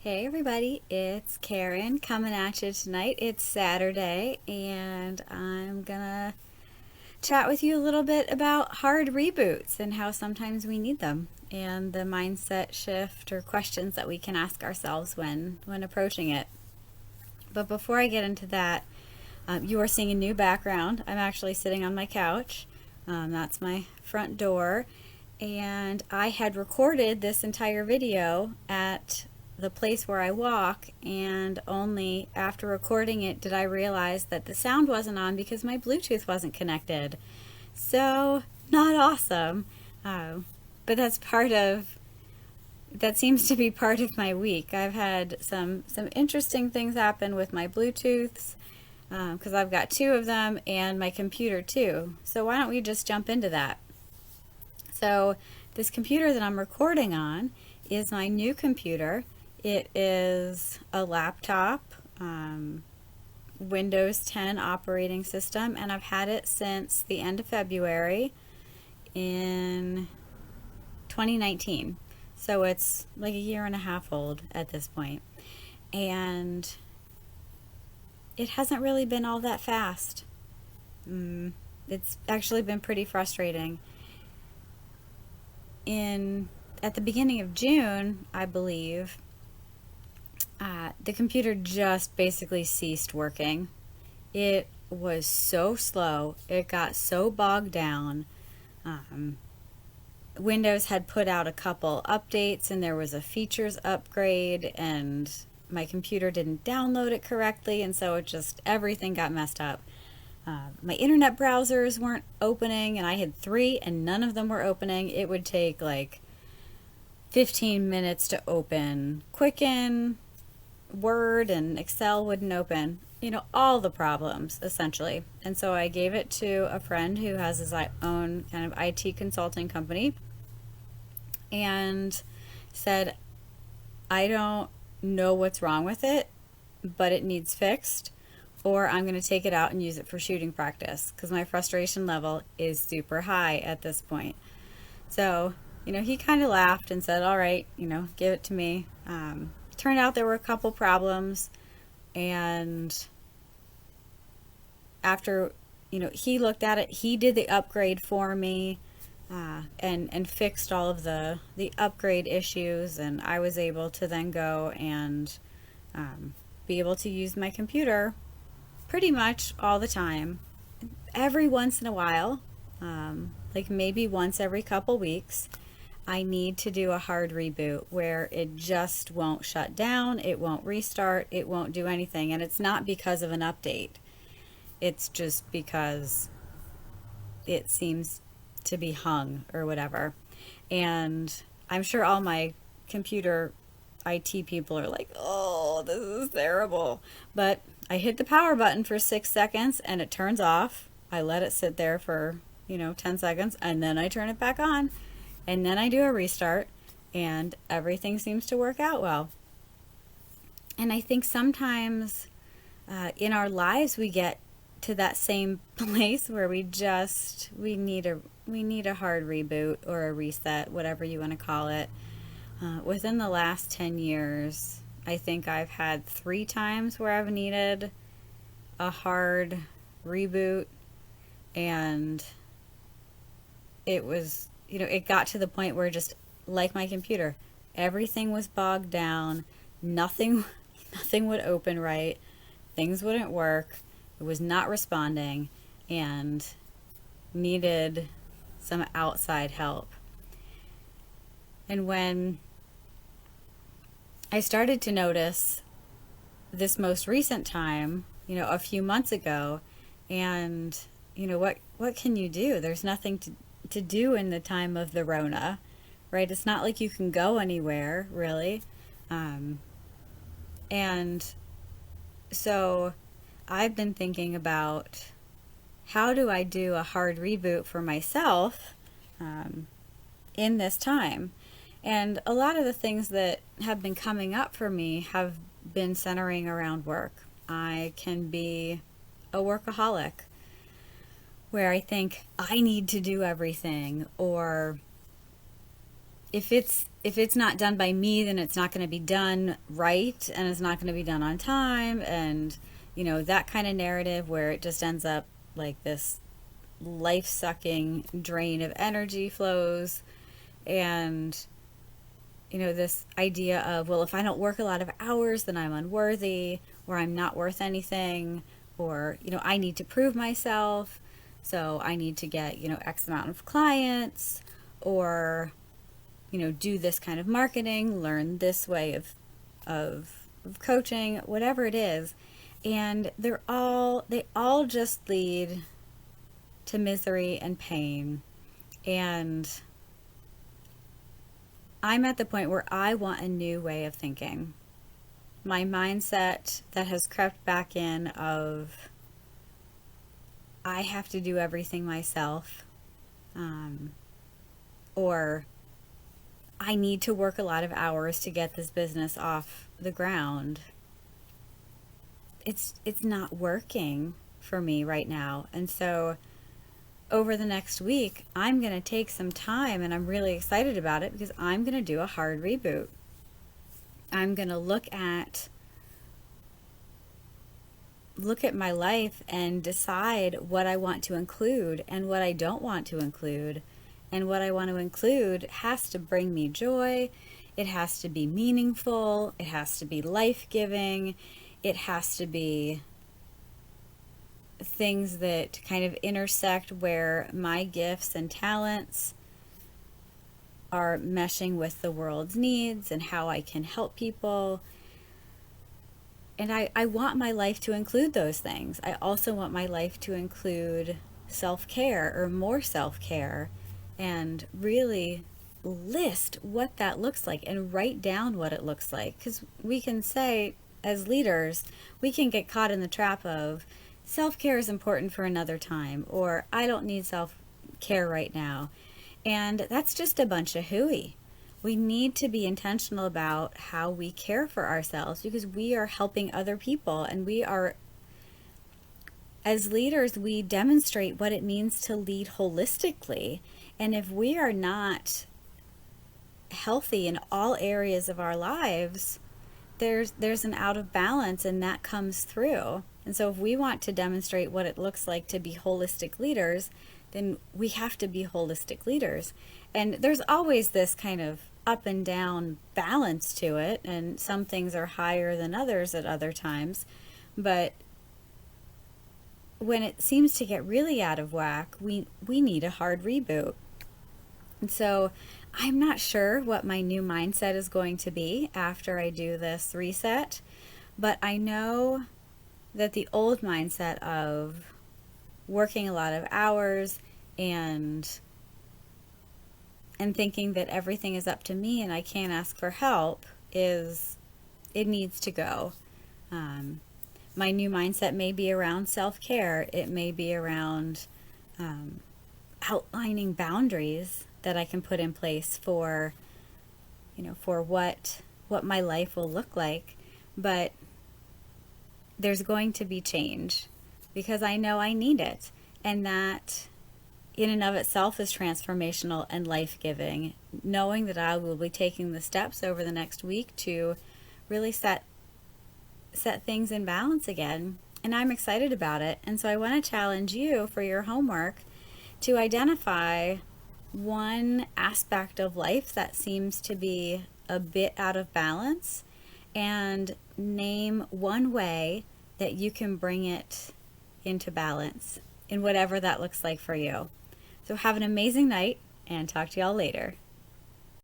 Hey everybody, it's Karen coming at you tonight. It's Saturday, and I'm gonna chat with you a little bit about hard reboots and how sometimes we need them, and the mindset shift or questions that we can ask ourselves when approaching it. But before I get into that, you are seeing a new background. I'm actually sitting on my couch. That's my front door, and I had recorded this entire video at the place where I walk, and only after recording it did I realize that the sound wasn't on because my Bluetooth wasn't connected. So, not awesome. But that seems to be part of my week. I've had some interesting things happen with my Bluetooths because I've got two of them and my computer too. So why don't we just jump into that? So this computer that I'm recording on is my new computer. It is a laptop, Windows 10 operating system, and I've had it since the end of February in 2019. So it's like a year and a half old at this point. And it hasn't really been all that fast. It's actually been pretty frustrating. At the beginning of June, I believe, the computer just basically ceased working. It was so slow. It got so bogged down. Windows had put out a couple updates and there was a features upgrade, and my computer didn't download it correctly, and so everything got messed up. My internet browsers weren't opening, and I had three and none of them were opening. It would take like 15 minutes to open Quicken, Word, and Excel wouldn't open. All the problems essentially. And so I gave it to a friend who has his own kind of IT consulting company and said, I don't know what's wrong with it, but it needs fixed, or I'm going to take it out and use it for shooting practice because my frustration level is super high at this point. So, he kind of laughed and said, all right, give it to me. Turned out there were a couple problems, and after, he looked at it, he did the upgrade for me, and fixed all of the upgrade issues, and I was able to then go and be able to use my computer pretty much all the time. Every once in a while, like maybe once every couple weeks, I need to do a hard reboot where it just won't shut down, it won't restart, it won't do anything. And it's not because of an update. It's just because it seems to be hung or whatever. And I'm sure all my computer IT people are like, oh, this is terrible. But I hit the power button for 6 seconds and it turns off. I let it sit there for, 10 seconds, and then I turn it back on. And then I do a restart, and everything seems to work out well. And I think sometimes in our lives we get to that same place where we need a hard reboot or a reset, whatever you want to call it. Within the last 10 years, I think I've had 3 times where I've needed a hard reboot, and it was, it got to the point where, just like my computer, everything was bogged down, nothing would open right, things wouldn't work, it was not responding, and needed some outside help. And when I started to notice this most recent time, a few months ago, and what can you do? There's nothing to do in the time of the Rona, right? It's not like you can go anywhere, really. And so I've been thinking about, how do I do a hard reboot for myself in this time? And a lot of the things that have been coming up for me have been centering around work. I can be a workaholic, where I think I need to do everything, or if if it's not done by me, then it's not going to be done right, and it's not going to be done on time, and that kind of narrative where it just ends up like this life-sucking drain of energy flows. And this idea of, well, if I don't work a lot of hours, then I'm unworthy, or I'm not worth anything, or I need to prove myself, so I need to get X amount of clients, or do this kind of marketing, learn this way of coaching, whatever it is. And they all just lead to misery and pain. And I'm at the point where I want a new way of thinking. My mindset that has crept back in of I have to do everything myself, or I need to work a lot of hours to get this business off the ground. It's not working for me right now. And so over the next week, I'm going to take some time, and I'm really excited about it because I'm going to do a hard reboot. I'm going to look at my life and decide what I want to include and what I don't want to include. And what I want to include has to bring me joy. It has to be meaningful. It has to be life-giving. It has to be things that kind of intersect where my gifts and talents are meshing with the world's needs and how I can help people. And I want my life to include those things. I also want my life to include self-care or more self-care, and really list what that looks like and write down what it looks like. Because we can say, as leaders, we can get caught in the trap of self-care is important for another time, or I don't need self-care right now. And that's just a bunch of hooey. We need to be intentional about how we care for ourselves, because we are helping other people, and we are, as leaders, we demonstrate what it means to lead holistically. And if we are not healthy in all areas of our lives, there's an out of balance, and that comes through. And so if we want to demonstrate what it looks like to be holistic leaders, then we have to be holistic leaders. And there's always this kind of up and down balance to it, and some things are higher than others at other times. But when it seems to get really out of whack, we need a hard reboot. And so I'm not sure what my new mindset is going to be after I do this reset, but I know that the old mindset of working a lot of hours and thinking that everything is up to me and I can't ask for help it needs to go. My new mindset may be around self-care. It may be around outlining boundaries that I can put in place for what my life will look like. But there's going to be change, because I know I need it, and that in and of itself is transformational and life-giving, knowing that I will be taking the steps over the next week to really set things in balance again. And I'm excited about it. And so I want to challenge you for your homework to identify one aspect of life that seems to be a bit out of balance, and name one way that you can bring it into balance in whatever that looks like for you. So have an amazing night, and talk to y'all later.